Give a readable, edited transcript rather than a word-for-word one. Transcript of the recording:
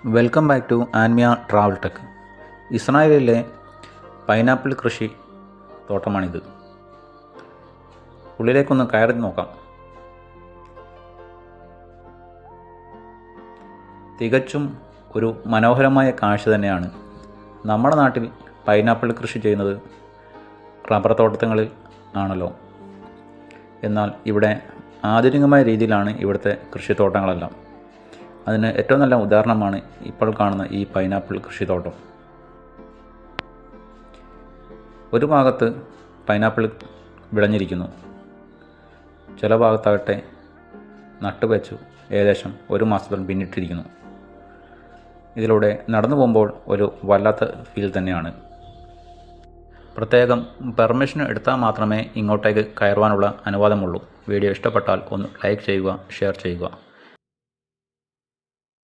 Welcome back to Anmiya travel tech. ഇസ്രായേലിലെ pineapple കൃഷി തോട്ടമാണിത്. ഉള്ളിലേക്കൊന്ന് കയറി നോക്കാം. തികച്ചും ഒരു മനോഹരമായ കാഴ്ച തന്നെയാണ്. നമ്മുടെ നാട്ടിൽ പൈനാപ്പിൾ കൃഷി ചെയ്യുന്നത് റബ്ബർ തോട്ടങ്ങളിൽ ആണല്ലോ. എന്നാൽ ഇവിടെ ആധുനികമായ രീതിയിലാണ് ഇവിടുത്തെ കൃഷിത്തോട്ടങ്ങളെല്ലാം. അതിന് ഏറ്റവും നല്ല ഉദാഹരണമാണ് ഇപ്പോൾ കാണുന്ന ഈ പൈനാപ്പിൾ കൃഷിത്തോട്ടം. ഒരു ഭാഗത്ത് പൈനാപ്പിൾ വിളഞ്ഞിരിക്കുന്നു, ചില ഭാഗത്താകട്ടെ നട്ടുവെച്ചു ഏകദേശം 1 മാസത്തോളം പിന്നിട്ടിരിക്കുന്നു. ഇതിലൂടെ നടന്നു പോകുമ്പോൾ ഒരു വല്ലാത്ത ഫീൽ തന്നെയാണ്. പ്രത്യേകം പെർമിഷൻ എടുത്താൽ മാത്രമേ ഇങ്ങോട്ടേക്ക് കയറുവാനുള്ള അനുവാദമുള്ളൂ. വീഡിയോ ഇഷ്ടപ്പെട്ടാൽ ഒന്ന് ലൈക്ക് ചെയ്യുക, ഷെയർ ചെയ്യുക.